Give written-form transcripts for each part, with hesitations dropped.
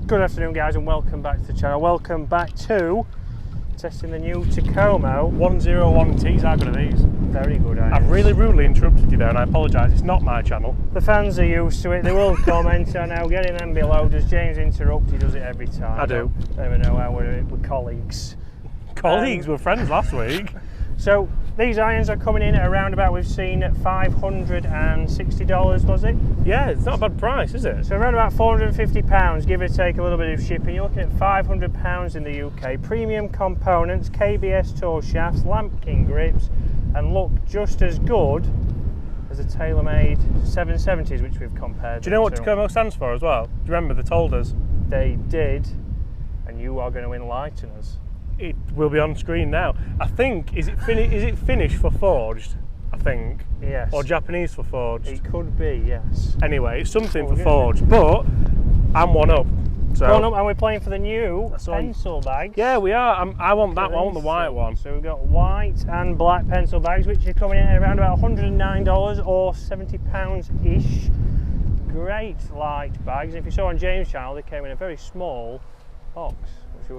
Good afternoon guys and welcome back to the channel. Welcome back to testing the new Takomo 101Ts. How good are these? Very good irons. I've really rudely interrupted you there and I apologise, it's not my channel. The fans are used to it, they will comment. I know getting them below. Does James interrupt? He does it every time. I do. I don't even know how we're colleagues. Colleagues were friends last week. So these irons are coming in at around about, we've seen $560, was it? Yeah, it's not a bad price, is it? So around about £450, give or take a little bit of shipping. You're looking at £500 in the UK. Premium components, KBS toe shafts, Lamp King grips, and look just as good as the TaylorMade 770s, which we've compared. Do you know what Takomo stands for as well? Do you remember they told us? They did, and you are going to enlighten us. It will be on screen now. I think, is it Finnish for forged? I think. Yes. Or Japanese for forged? It could be, yes. Anyway, it's something for forged, but I'm one up. So. One up, and we're playing for the new pencil bags. Yeah, we are. I want that one, I want the white one. So we've got white and black pencil bags, which are coming in at around about $109 or £70-ish. Great light bags. And if you saw on James' channel, they came in a very small box.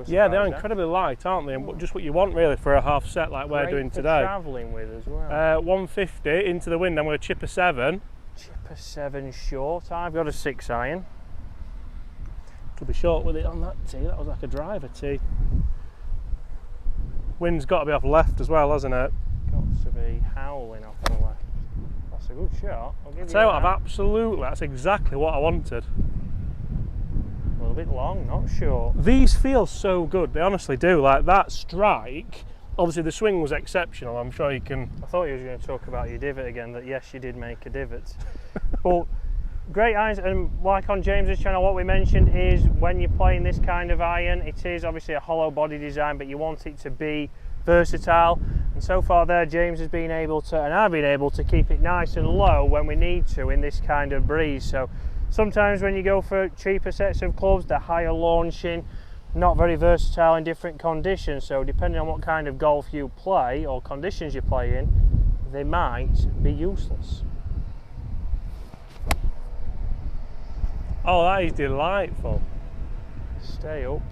Yeah, they are incredibly light, aren't they? And just what you want really for a half set like we're doing today. Travelling with as well. 150 into the wind. I'm going to chip a 7. Chip a 7 short. I've got a 6 iron. It'll be short with it on that tee. That was like a driver tee. Wind's got to be off left as well, hasn't it? Got to be howling off the left. That's a good shot. I'll give you that. That's exactly what I wanted. A little bit long, not short. These feel so good, they honestly do. Like that strike, obviously the swing was exceptional, I'm sure you can... I thought you were going to talk about your divot again, that yes, you did make a divot. But great irons, and like on James's channel, what we mentioned is when you're playing this kind of iron, it is obviously a hollow body design, but you want it to be versatile. And so far there, James has been able to, and I've been able to keep it nice and low when we need to in this kind of breeze. So sometimes when you go for cheaper sets of clubs, they're higher launching, not very versatile in different conditions. So depending on what kind of golf you play or conditions you play in, they might be useless. Oh, that is delightful. Stay up.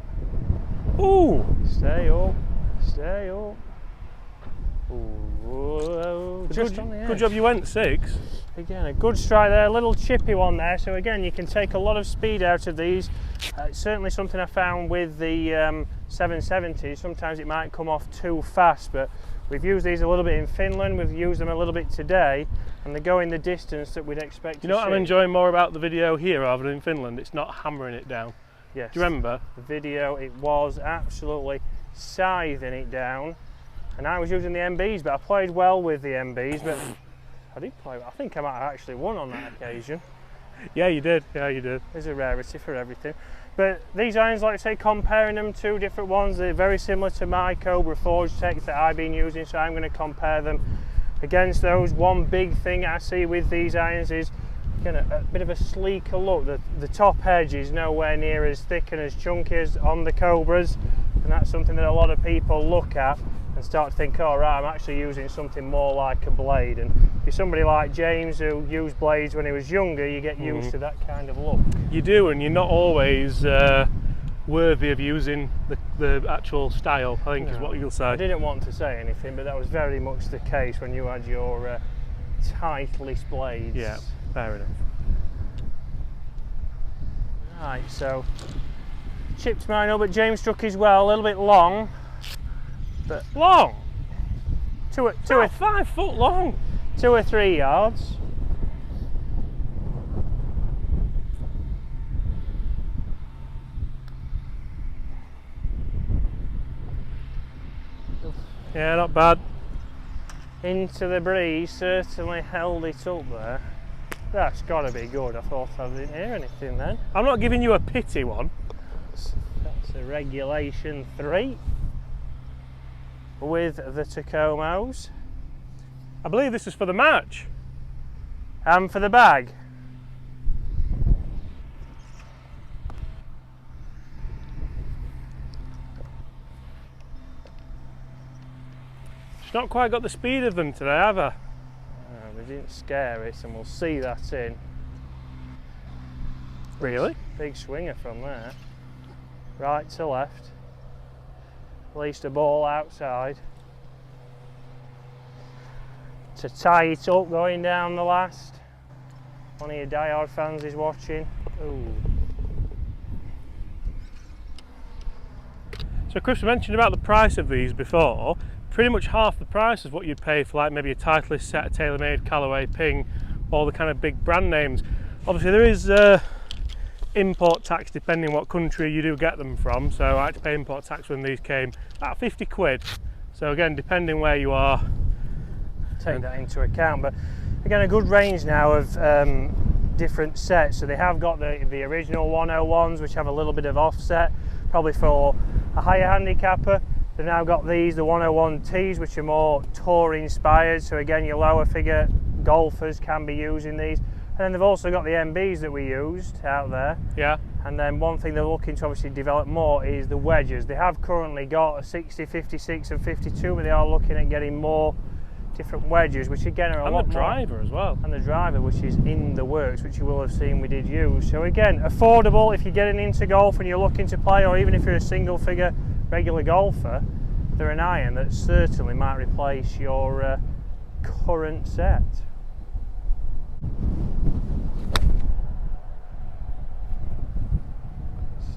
Ooh! Stay up. Stay up. Ooh, just on the edge. Good job you went 6. Again, a good strike there, a little chippy one there. So again, you can take a lot of speed out of these. It's certainly something I found with the 770s. Sometimes it might come off too fast, but we've used these a little bit in Finland. We've used them a little bit today, and they're going the distance that we'd expect to see. You know what I'm enjoying more about the video here rather than in Finland? It's not hammering it down. Yes. Do you remember? The video, it was absolutely scything it down. And I was using the MBs, but I played well with the MBs, but I did play well. I think I might have actually won on that occasion. Yeah, you did. Yeah, you did. There's a rarity for everything. But these irons, like I say, comparing them to different ones, they're very similar to my Cobra Forge Tech that I've been using, so I'm going to compare them against those. One big thing I see with these irons is again, a bit of a sleeker look. The top edge is nowhere near as thick and as chunky as on the Cobras, and that's something that a lot of people look at and start to think, oh right, I'm actually using something more like a blade. And if you're somebody like James who used blades when he was younger, you get used to that kind of look. You do, and you're not always worthy of using the actual style, I think is what you'll say. I didn't want to say anything, but that was very much the case when you had your tight-list blades. Yeah, fair enough. Right, so chipped mine up, but James struck his well, a little bit long. But long? 5 foot long. 2 or 3 yards. Yeah, not bad. Into the breeze, certainly held it up there. That's got to be good. I thought I didn't hear anything then. I'm not giving you a pity one. That's a regulation 3 with the Tacomos. I believe this is for the match. And for the bag. It's not quite got the speed of them today, have I? They didn't scare it, and we'll see that in. Really? Big swinger from there. right to left. Release the ball outside. To tie it up going down the last. One of your diehard fans is watching. Ooh. So Chris mentioned about the price of these before. Pretty much half the price is what you'd pay for like maybe a Titleist set, a TaylorMade, Callaway, Ping, all the kind of big brand names. Obviously there is import tax depending what country you do get them from, so I had to pay import tax when these came, about 50 quid. So again, depending where you are. Take that into account, but again a good range now of different sets. So they have got the original 101s which have a little bit of offset, probably for a higher handicapper. They've now got these, the 101Ts, which are more tour inspired, so again your lower figure golfers can be using these. And then they've also got the MBs that we used out there. Yeah. And then one thing they're looking to obviously develop more is the wedges. They have currently got a 60, 56 and 52, but they are looking at getting more different wedges, which again are a lot more. And the driver as well. And the driver, which is in the works, which you will have seen we did use. So again, affordable if you're getting into golf and you're looking to play, or even if you're a single figure regular golfer, they're an iron that certainly might replace your current set.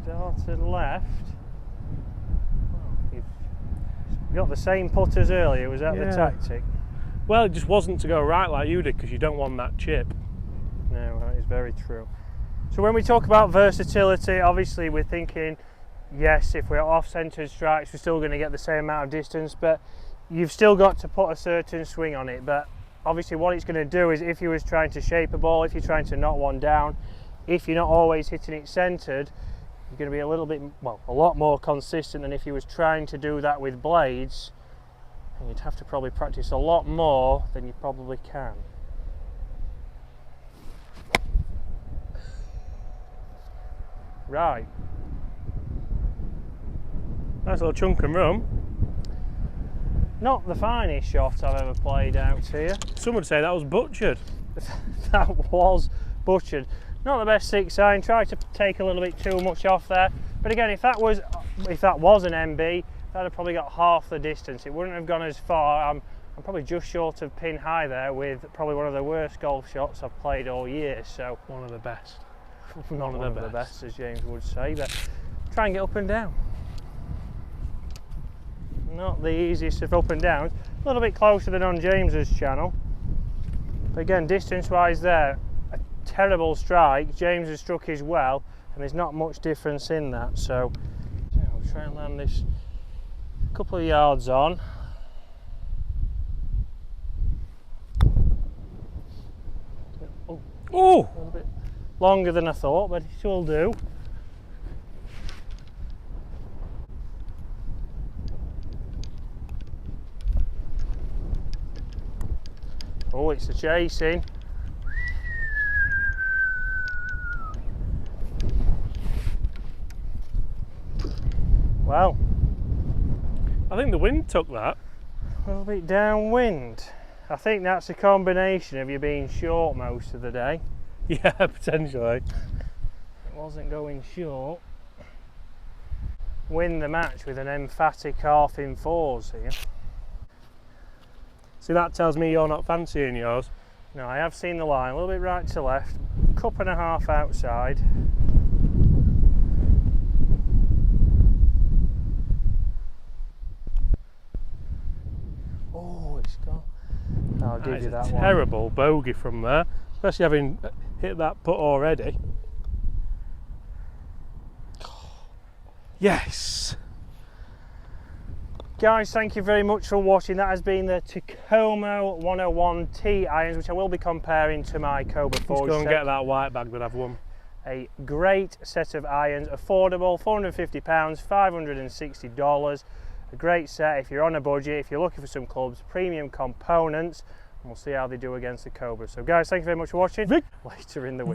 Started left. You've got the same putt as earlier, was that the tactic? Well, it just wasn't to go right like you did because you don't want that chip. No, that is very true. So when we talk about versatility, obviously we're thinking, yes, if we're off-centered strikes, we're still going to get the same amount of distance, but you've still got to put a certain swing on it. But obviously what it's going to do is, if you was trying to shape a ball, if you're trying to knock one down, if you're not always hitting it centered, you're going to be a little bit, well, a lot more consistent than if you was trying to do that with blades, and you'd have to probably practice a lot more than you probably can. Right. Nice little chunk and run. Not the finest shot I've ever played out here. Some would say that was butchered. That was butchered. Not the best 6-iron, tried to take a little bit too much off there. But again, if that was an MB, that'd have probably got half the distance. It wouldn't have gone as far. I'm probably just short of pin high there, with probably one of the worst golf shots I've played all year. So one of the best. Not one of the best, as James would say, but try and get up and down. Not the easiest of up and downs. A little bit closer than on James's channel. But again, distance-wise there, a terrible strike. James has struck his well, and there's not much difference in that. So I'll try and land this a couple of yards on. Oh, a little bit longer than I thought, but it will do. Oh, it's the chasing. Well, I think the wind took that. A little bit downwind. I think that's a combination of you being short most of the day. Yeah, potentially. It wasn't going short. Win the match with an emphatic half in fours here. See, that tells me you're not fancying yours. No, I have seen the line, a little bit right to left, cup and a half outside. Oh, it's gone. I'll give you that one. Terrible bogey from there, especially having hit that putt already. Yes! Guys, thank you very much for watching. That has been the Takomo 101T irons, which I will be comparing to my Cobra Forge. Let's go and get that white bag that I've won. A great set of irons, affordable, £450, $560. A great set if you're on a budget, if you're looking for some clubs, premium components, and we'll see how they do against the Cobra. So guys, thank you very much for watching. Later in the week.